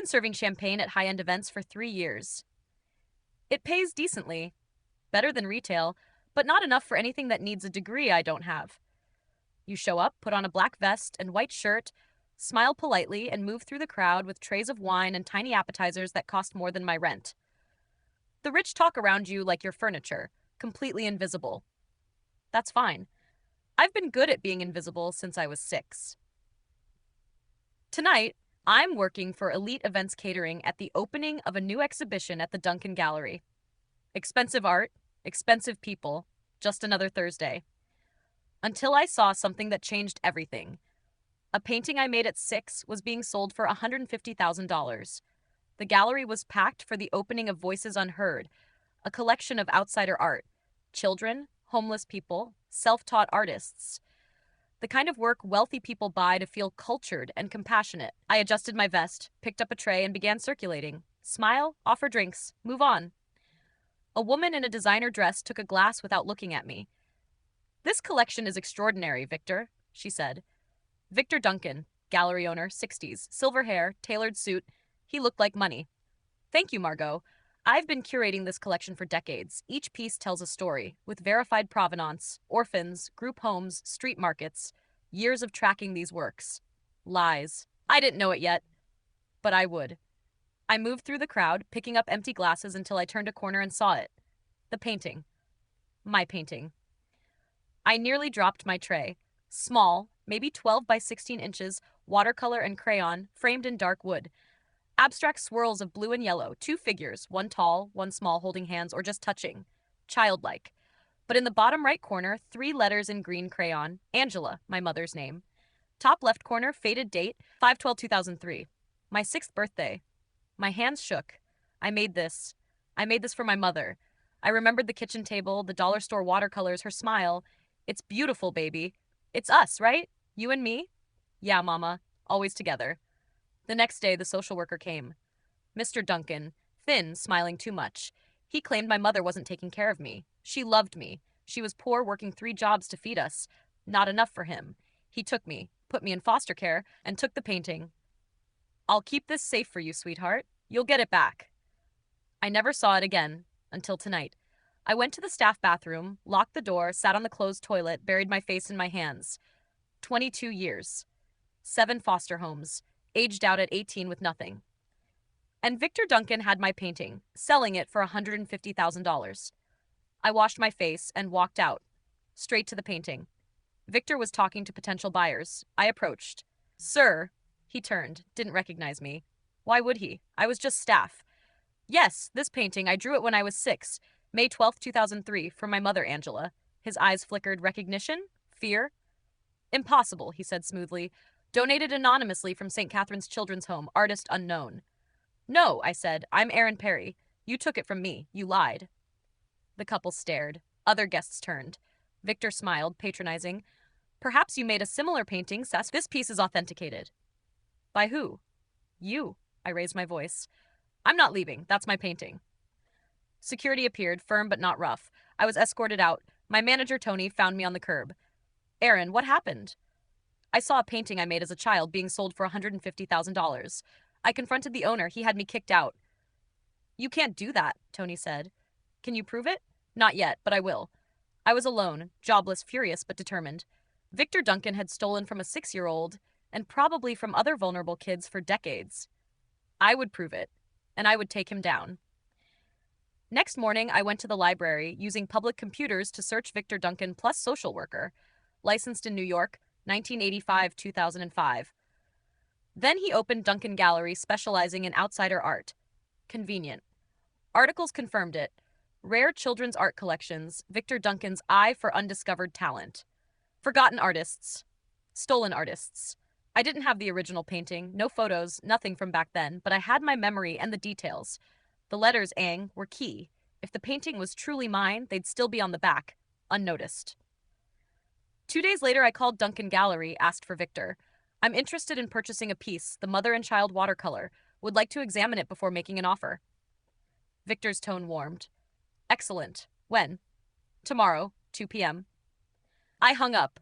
serving champagne at high-end events for 3 years. It pays decently, better than retail, but not enough for anything that needs a degree I don't have. You show up, put on a black vest and white shirt, smile politely, and move through the crowd with trays of wine and tiny appetizers that cost more than my rent. The rich talk around you like you're furniture, completely invisible. That's fine. I've been good at being invisible since I was 6. Tonight, I'm working for Elite Events Catering at the opening of a new exhibition at the Duncan Gallery. Expensive art, expensive people, just another Thursday. Until I saw something that changed everything. A painting I made at 6 was being sold for $150,000. The gallery was packed for the opening of Voices Unheard, a collection of outsider art. Children, homeless people, self-taught artists. The kind of work wealthy people buy to feel cultured and compassionate. I adjusted my vest, picked up a tray, and began circulating. Smile, offer drinks, move on. A woman in a designer dress took a glass without looking at me. "This collection is extraordinary, Victor," she said. Victor Duncan, gallery owner, 60s, silver hair, tailored suit. He looked like money. "Thank you, Margot. I've been curating this collection for decades. Each piece tells a story, with verified provenance, orphans, group homes, street markets. Years of tracking these works. Lies. I didn't know it yet, but I would." I moved through the crowd, picking up empty glasses until I turned a corner and saw it. The painting. My painting. I nearly dropped my tray. Small, maybe 12 by 16 inches, watercolor and crayon, framed in dark wood. Abstract swirls of blue and yellow, 2 figures, one tall, one small, holding hands or just touching. Childlike. But in the bottom right corner, 3 letters in green crayon. Angela, my mother's name. Top left corner, faded date, 5/12/2003. My 6th birthday. My hands shook. I made this. I made this for my mother. I remembered the kitchen table, the dollar store watercolors, her smile. "It's beautiful, baby. It's us, right? You and me?" "Yeah, Mama. Always together." The next day, the social worker came. Mr. Duncan, thin, smiling too much. He claimed my mother wasn't taking care of me. She loved me. She was poor, working 3 jobs to feed us. Not enough for him. He took me, put me in foster care, and took the painting. "I'll keep this safe for you, sweetheart. You'll get it back." I never saw it again, until tonight. I went to the staff bathroom, locked the door, sat on the closed toilet, buried my face in my hands. 22 years. 7 foster homes. Aged out at 18 with nothing. And Victor Duncan had my painting, selling it for $150,000. I washed my face and walked out, straight to the painting. Victor was talking to potential buyers. I approached. "Sir," he turned, didn't recognize me. Why would he? I was just staff. "Yes, this painting, I drew it when I was 6, May 12th, 2003, for my mother, Angela." His eyes flickered. Recognition? Fear? "Impossible," he said smoothly. "Donated anonymously from St. Catherine's Children's Home, artist unknown." "No," I said. "I'm Aaron Perry. You took it from me. You lied." The couple stared. Other guests turned. Victor smiled, patronizing. "Perhaps you made a similar painting, Sas. This piece is authenticated." "By who?" "You." I raised my voice. "I'm not leaving. That's my painting." Security appeared, firm but not rough. I was escorted out. My manager, Tony, found me on the curb. "Aaron, what happened?" "I saw a painting I made as a child being sold for $150,000. I confronted the owner. He had me kicked out." "You can't do that," Tony said. "Can you prove it?" "Not yet, but I will." I was alone, jobless, furious, but determined. Victor Duncan had stolen from a 6-year-old and probably from other vulnerable kids for decades. I would prove it, and I would take him down. Next morning, I went to the library, using public computers to search Victor Duncan plus social worker. Licensed in New York, 1985-2005. Then he opened Duncan Gallery, specializing in outsider art. Convenient. Articles confirmed it. Rare children's art collections, Victor Duncan's eye for undiscovered talent. Forgotten artists. Stolen artists. I didn't have the original painting, no photos, nothing from back then, but I had my memory and the details. The letters Ang were key. If the painting was truly mine, they'd still be on the back, unnoticed. 2 days later, I called Duncan Gallery, asked for Victor. "I'm interested in purchasing a piece, the mother and child watercolor. Would like to examine it before making an offer." Victor's tone warmed. "Excellent. When?" "Tomorrow, 2 p.m. I hung up.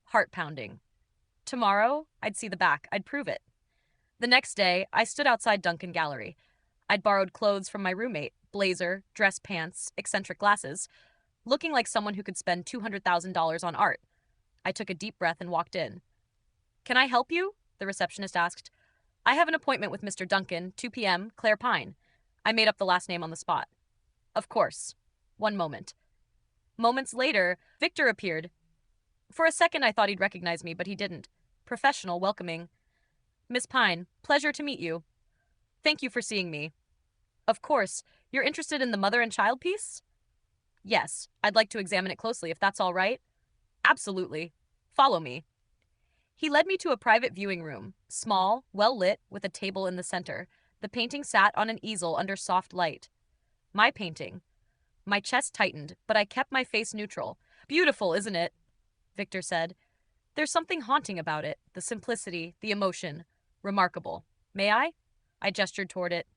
Heart pounding. Tomorrow, I'd see the back. I'd prove it. The next day, I stood outside Duncan Gallery. I'd borrowed clothes from my roommate, blazer, dress pants, eccentric glasses, looking like someone who could spend $200,000 on art. I took a deep breath and walked in. "Can I help you?" the receptionist asked. "I have an appointment with Mr. Duncan, 2 p.m., Claire Pine." I made up the last name on the spot. "Of course. One moment." Moments later, Victor appeared. For a second, I thought he'd recognize me, but he didn't. Professional, welcoming. "Miss Pine, pleasure to meet you. Thank you for seeing me. Of course, you're interested in the mother and child piece?" "Yes, I'd like to examine it closely if that's all right." "Absolutely. Follow me." He led me to a private viewing room, small, well lit, with a table in the center. The painting sat on an easel under soft light. My painting. My chest tightened, but I kept my face neutral. "Beautiful, isn't it?" Victor said. "There's something haunting about it, the simplicity, the emotion. Remarkable. May I?" I gestured toward it.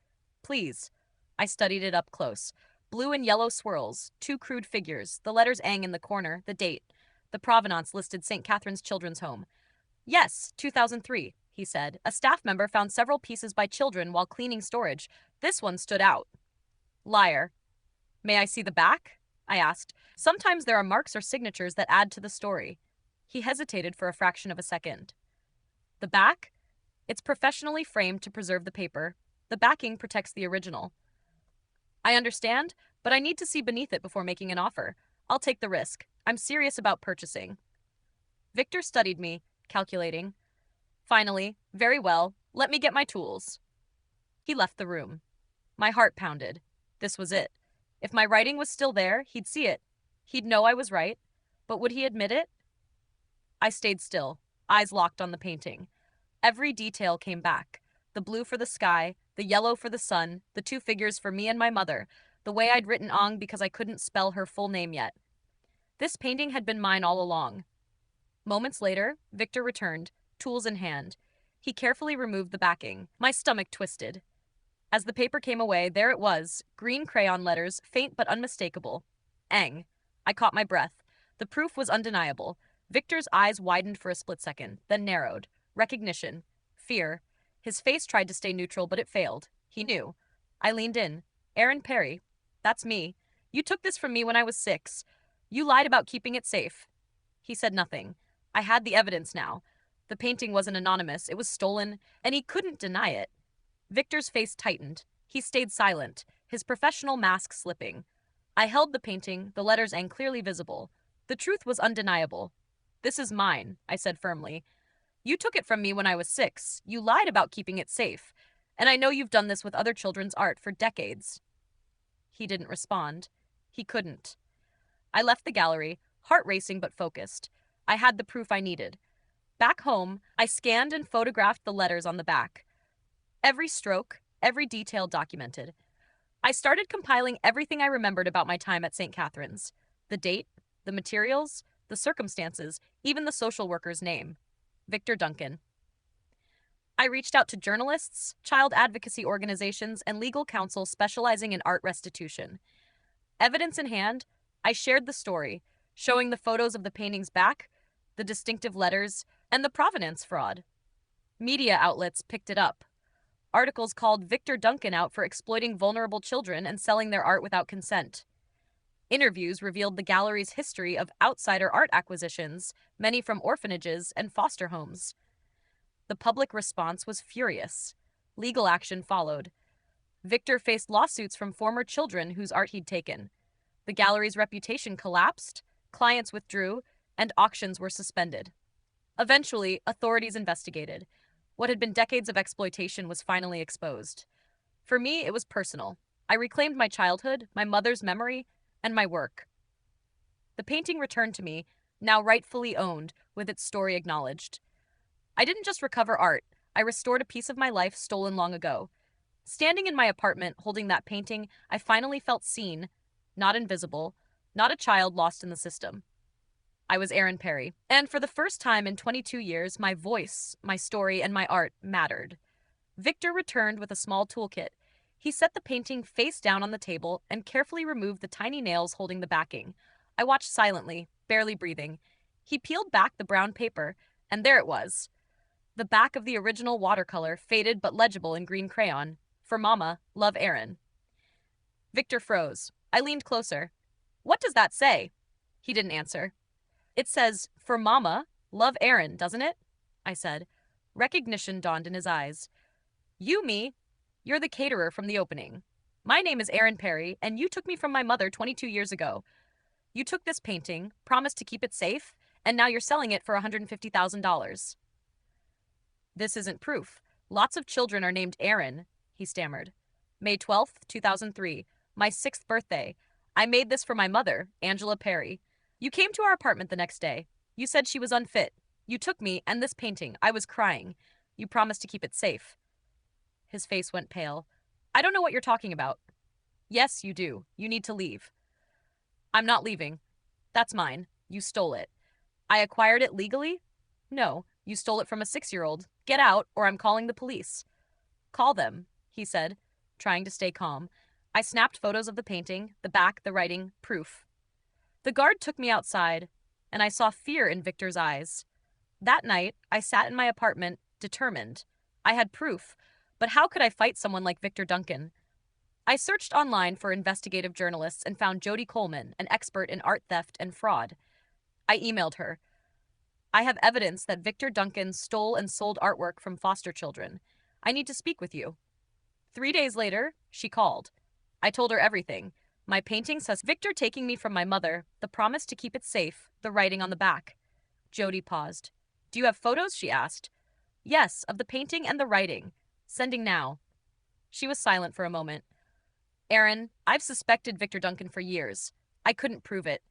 "Please." I studied it up close. Blue and yellow swirls, two crude figures, the letters Ang in the corner, the date. The provenance listed St. Catherine's Children's Home. "Yes, 2003, he said. "A staff member found several pieces by children while cleaning storage. This one stood out." "Liar." "May I see the back?" I asked. "Sometimes there are marks or signatures that add to the story." He hesitated for a fraction of a second. "The back? It's professionally framed to preserve the paper. The backing protects the original." "I understand, but I need to see beneath it before making an offer. I'll take the risk. I'm serious about purchasing." Victor studied me, calculating. Finally, "Very well, let me get my tools." He left the room. My heart pounded. This was it. If my writing was still there, he'd see it. He'd know I was right. But would he admit it? I stayed still, eyes locked on the painting. Every detail came back. The blue for the sky, the yellow for the sun, the two figures for me and my mother, the way I'd written Ong because I couldn't spell her full name yet. This painting had been mine all along. Moments later, Victor returned, tools in hand. He carefully removed the backing. My stomach twisted. As the paper came away, there it was, green crayon letters, faint but unmistakable. Ang. I caught my breath. The proof was undeniable. Victor's eyes widened for a split second, then narrowed. Recognition. Fear. His face tried to stay neutral, but it failed. He knew. I leaned in. "Aaron Perry. That's me. You took this from me when I was 6. You lied about keeping it safe." He said nothing. I had the evidence now. The painting wasn't anonymous. It was stolen, and he couldn't deny it. Victor's face tightened. He stayed silent, his professional mask slipping. I held the painting, the letters Ang clearly visible. The truth was undeniable. "This is mine," I said firmly. "You took it from me when I was 6. You lied about keeping it safe. And I know you've done this with other children's art for decades." He didn't respond. He couldn't. I left the gallery, heart racing but focused. I had the proof I needed. Back home, I scanned and photographed the letters on the back. Every stroke, every detail documented. I started compiling everything I remembered about my time at St. Catherine's. The date, the materials, the circumstances, even the social worker's name. Victor Duncan. I reached out to journalists, child advocacy organizations, and legal counsel specializing in art restitution. Evidence in hand, I shared the story, showing the photos of the painting's back, the distinctive letters, and the provenance fraud. Media outlets picked it up. Articles called Victor Duncan out for exploiting vulnerable children and selling their art without consent. Interviews revealed the gallery's history of outsider art acquisitions, many from orphanages and foster homes. The public response was furious. Legal action followed. Victor faced lawsuits from former children whose art he'd taken. The gallery's reputation collapsed, clients withdrew, and auctions were suspended. Eventually, authorities investigated. What had been decades of exploitation was finally exposed. For me, it was personal. I reclaimed my childhood, my mother's memory, and my work. The painting returned to me, now rightfully owned, with its story acknowledged. I didn't just recover art, I restored a piece of my life stolen long ago. Standing in my apartment, holding that painting, I finally felt seen, not invisible, not a child lost in the system. I was Aaron Perry, and for the first time in 22 years, my voice, my story, and my art mattered. Victor returned with a small toolkit. He set the painting face down on the table and carefully removed the tiny nails holding the backing. I watched silently, barely breathing. He peeled back the brown paper, and there it was. The back of the original watercolor, faded but legible in green crayon. For Mama, love Aaron. Victor froze. I leaned closer. What does that say? He didn't answer. It says, for Mama, love Aaron, doesn't it? I said. Recognition dawned in his eyes. You, me? You're the caterer from the opening. My name is Aaron Perry, and you took me from my mother 22 years ago. You took this painting, promised to keep it safe, and now you're selling it for $150,000. This isn't proof. Lots of children are named Aaron, he stammered. May 12th, 2003, my 6th birthday. I made this for my mother, Angela Perry. You came to our apartment the next day. You said she was unfit. You took me and this painting. I was crying. You promised to keep it safe. His face went pale. I don't know what you're talking about. Yes, you do. You need to leave. I'm not leaving. That's mine. You stole it. I acquired it legally? No, you stole it from a 6-year-old. Get out, or I'm calling the police. Call them, he said, trying to stay calm. I snapped photos of the painting, the back, the writing, proof. The guard took me outside, and I saw fear in Victor's eyes. That night, I sat in my apartment, determined. I had proof, but how could I fight someone like Victor Duncan? I searched online for investigative journalists and found Jody Coleman, an expert in art theft and fraud. I emailed her. I have evidence that Victor Duncan stole and sold artwork from foster children. I need to speak with you. 3 days later, she called. I told her everything. My painting says Victor taking me from my mother, the promise to keep it safe, the writing on the back. Jody paused. Do you have photos? She asked. Yes, of the painting and the writing. Sending now. She was silent for a moment. Aaron, I've suspected Victor Duncan for years. I couldn't prove it.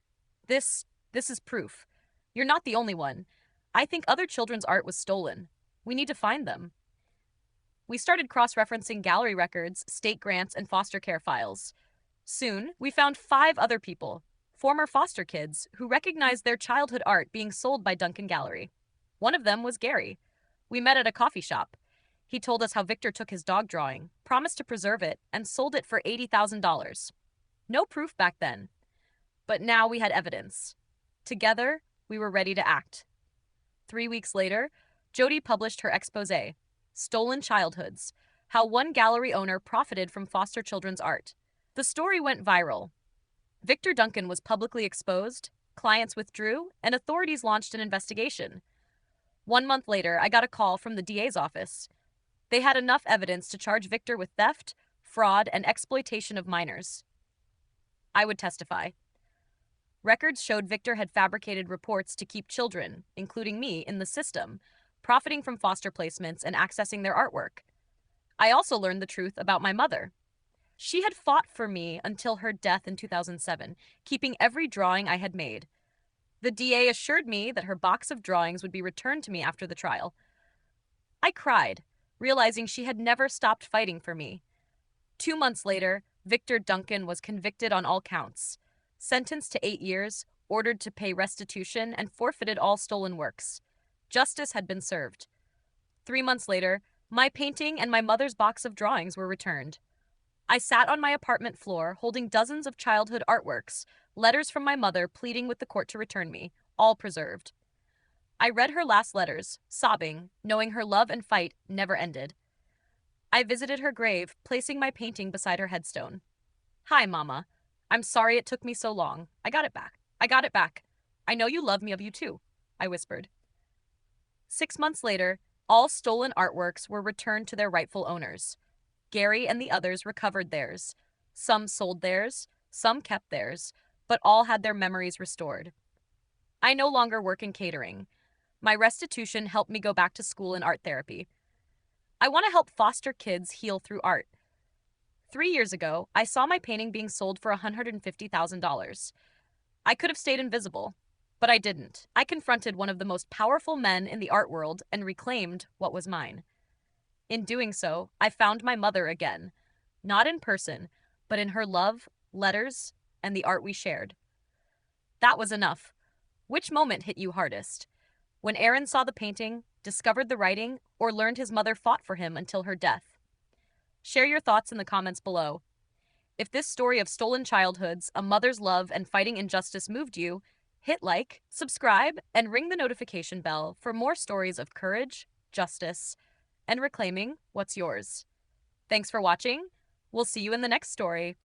This is proof. You're not the only one. I think other children's art was stolen. We need to find them. We started cross-referencing gallery records, state grants, and foster care files. Soon, we found 5 other people, former foster kids, who recognized their childhood art being sold by Duncan Gallery. One of them was Gary. We met at a coffee shop. He told us how Victor took his dog drawing, promised to preserve it, and sold it for $80,000. No proof back then. But now we had evidence. Together, we were ready to act. 3 weeks later, Jody published her exposé, Stolen Childhoods, How One Gallery Owner Profited from Foster Children's Art. The story went viral. Victor Duncan was publicly exposed, clients withdrew, and authorities launched an investigation. 1 month later, I got a call from the DA's office. They had enough evidence to charge Victor with theft, fraud, and exploitation of minors. I would testify. Records showed Victor had fabricated reports to keep children, including me, in the system, profiting from foster placements and accessing their artwork. I also learned the truth about my mother. She had fought for me until her death in 2007, keeping every drawing I had made. The DA assured me that her box of drawings would be returned to me after the trial. I cried, realizing she had never stopped fighting for me. 2 months later, Victor Duncan was convicted on all counts, sentenced to 8 years, ordered to pay restitution, and forfeited all stolen works. Justice had been served. 3 months later, my painting and my mother's box of drawings were returned. I sat on my apartment floor holding dozens of childhood artworks, letters from my mother pleading with the court to return me, all preserved. I read her last letters, sobbing, knowing her love and fight never ended. I visited her grave, placing my painting beside her headstone. Hi, Mama. I'm sorry it took me so long. I got it back. I got it back. I know you love me of you too, I whispered. 6 months later, all stolen artworks were returned to their rightful owners. Gary and the others recovered theirs. Some sold theirs, some kept theirs, but all had their memories restored. I no longer work in catering. My restitution helped me go back to school in art therapy. I want to help foster kids heal through art. 3 years ago, I saw my painting being sold for $150,000. I could have stayed invisible, but I didn't. I confronted one of the most powerful men in the art world and reclaimed what was mine. In doing so, I found my mother again, not in person, but in her love, letters, and the art we shared. That was enough. Which moment hit you hardest? When Aaron saw the painting, discovered the writing, or learned his mother fought for him until her death? Share your thoughts in the comments below. If this story of stolen childhoods, a mother's love, and fighting injustice moved you, hit like, subscribe, and ring the notification bell for more stories of courage justice, and reclaiming what's yours. Thanks for watching. We'll see you in the next story.